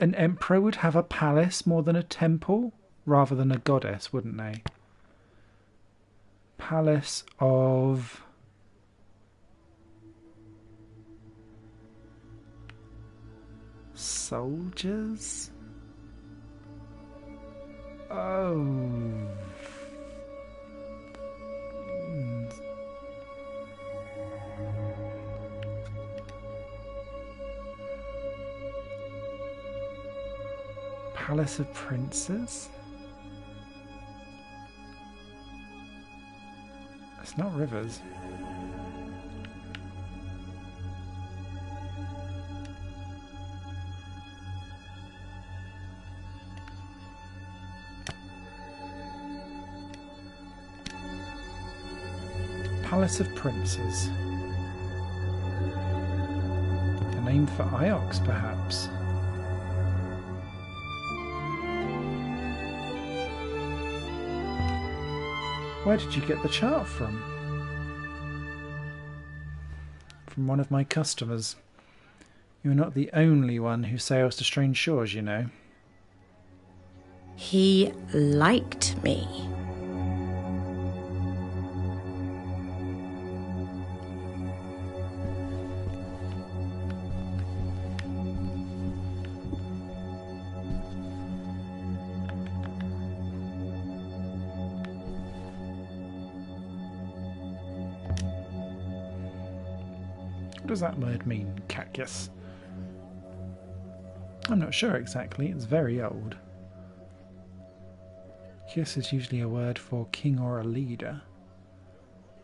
An emperor would have a palace more than a temple, rather than a goddess, wouldn't they? Palace of... soldiers? Oh. Palace of Princes? It's not rivers. Palace of Princes. A name for Iox, perhaps. Where did you get the chart from? From one of my customers. You're not the only one who sails to strange shores, you know. He liked me. What does that word mean, cactus? I'm not sure exactly, it's very old. Kiss is usually a word for king or a leader.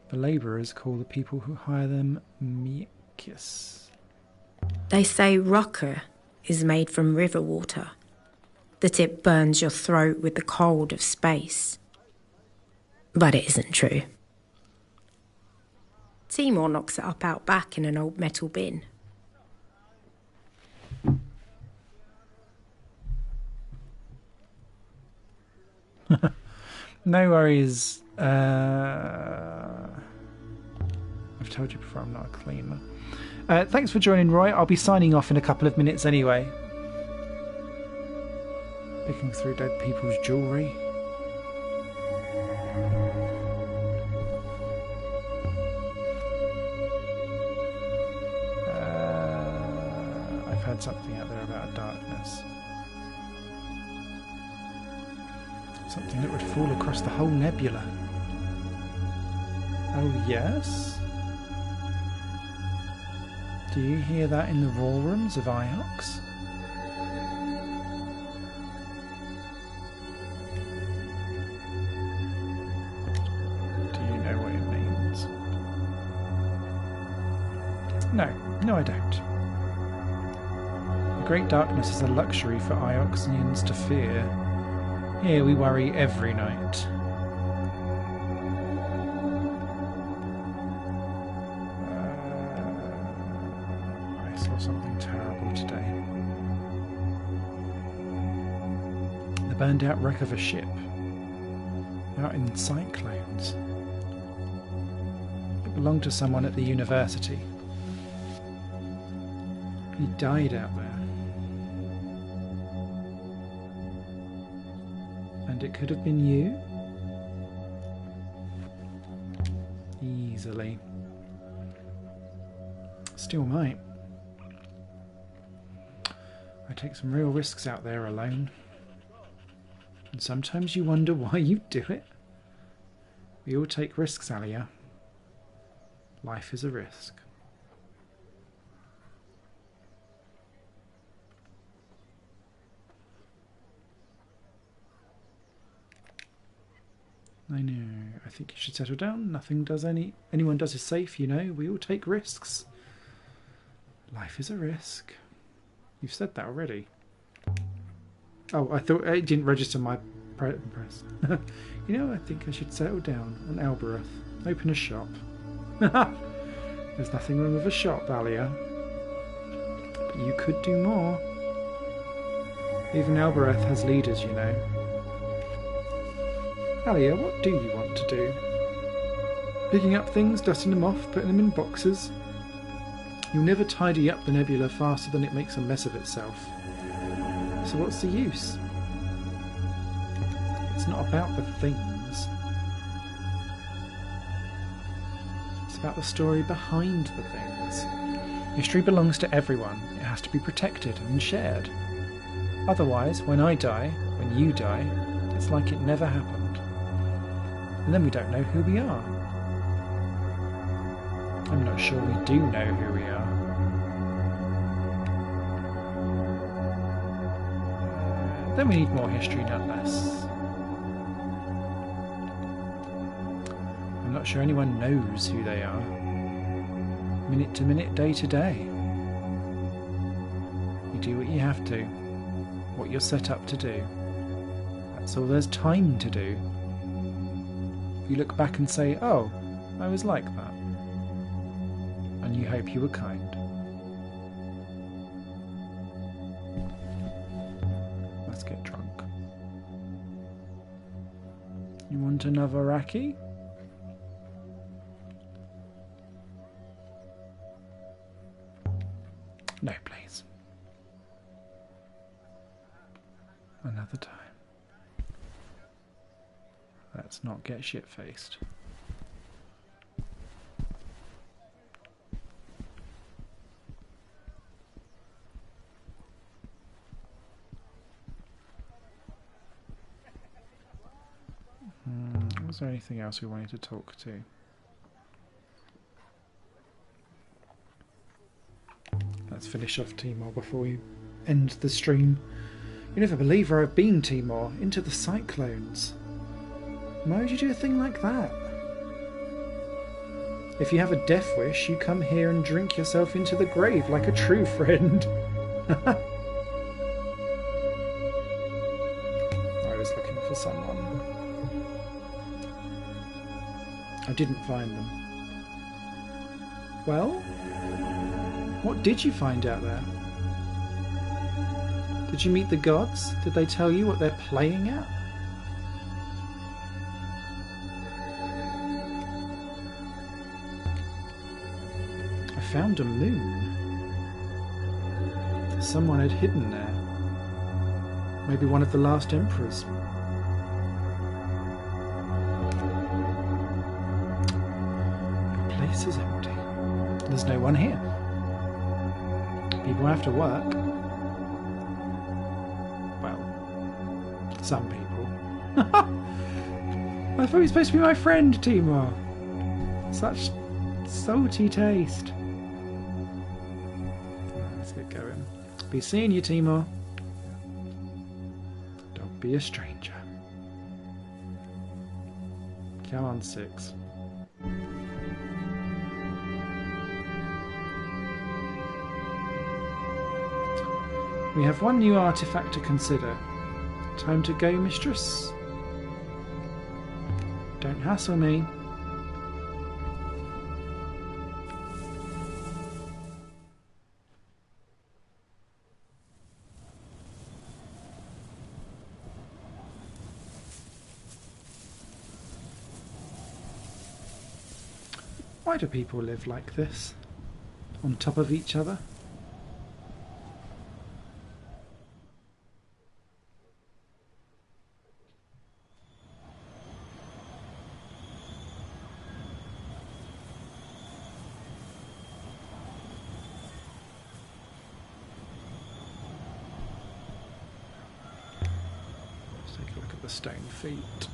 The labourers call the people who hire them Miekis. They say rocker is made from river water, that it burns your throat with the cold of space. But it isn't true. Timor knocks it up out back in an old metal bin. No worries. I've told you before I'm not a cleaner. Thanks for joining, Roy. I'll be signing off in a couple of minutes anyway. Picking through dead people's jewellery. I've heard something out there about darkness. Something that would fall across the whole nebula. Oh, yes? Do you hear that in the raw rooms of Iox? Do you know what it means? No, I don't. The Great Darkness is a luxury for Ioxians to fear. Here we worry every night. I saw something terrible today. The burned out wreck of a ship out in cyclones. It belonged to someone at the university. He died out there. And it could have been you? Easily. Still might. I take some real risks out there alone. And sometimes you wonder why you do it. We all take risks, Alia. Life is a risk. I know. I think you should settle down. Nothing does anyone does is safe, you know. We all take risks. Life is a risk. You've said that already. Oh, I thought it didn't register my press. You know, I think I should settle down on Elbereth. Open a shop. There's nothing wrong with a shop, Alia. But you could do more. Even Elbereth has leaders, you know. Alia, what do you want to do? Picking up things, dusting them off, putting them in boxes? You'll never tidy up the nebula faster than it makes a mess of itself. So what's the use? It's not about the things. It's about the story behind the things. History belongs to everyone. It has to be protected and shared. Otherwise, when I die, when you die, It's like it never happened. And then we don't know who we are. I'm not sure we do know who we are. Then we need more history, not less. I'm not sure anyone knows who they are. Minute to minute, day to day. You do what you have to. What you're set up to do. That's all there's time to do. You look back and say, oh, I was like that. And you hope you were kind. Let's get drunk. You want another raki? No, please. Another time. Let's not get shit-faced. Was there anything else we wanted to talk to? Let's finish off Timor before we end the stream. You never believe where I've been, Timor. Into the cyclones. Why would you do a thing like that? If you have a death wish, you come here and drink yourself into the grave like a true friend. I was looking for someone. I didn't find them. Well? What did you find out there? Did you meet the gods? Did they tell you what they're playing at? I found a moon. Someone had hidden there. Maybe one of the last emperors. The place is empty. There's no one here. People have to work. Well, some people. I thought he was supposed to be my friend, Timor. Such salty taste. Let's get going. Be seeing you, Timor. Don't be a stranger. Come on, 6. We have one new artifact to consider. Time to go, mistress. Don't hassle me. Why do people live like this? On top of each other? Stone feet.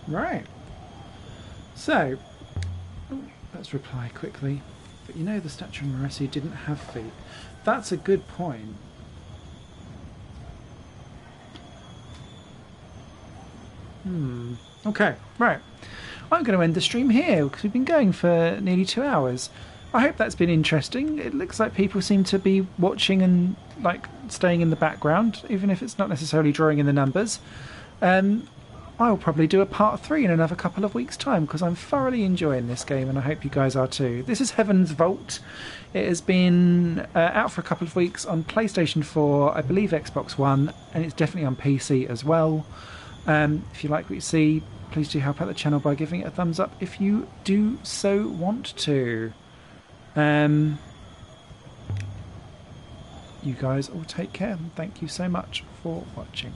Right. So, let's reply quickly. But you know the statue of Moresi didn't have feet. That's a good point. Okay, right. I'm going to end the stream here because we've been going for nearly 2 hours. I hope that's been interesting. It looks like people seem to be watching and like staying in the background, even if it's not necessarily drawing in the numbers. I'll probably do a part 3 in another couple of weeks' time because I'm thoroughly enjoying this game and I hope you guys are too. This is Heaven's Vault. It has been out for a couple of weeks on PlayStation 4, I believe Xbox One, and it's definitely on PC as well. If you like what you see, please do help out the channel by giving it a thumbs up if you do so want to. You guys all take care, and thank you so much for watching.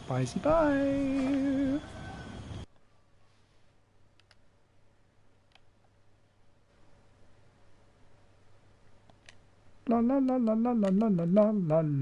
Bye-bye. La la la la la la la la la la.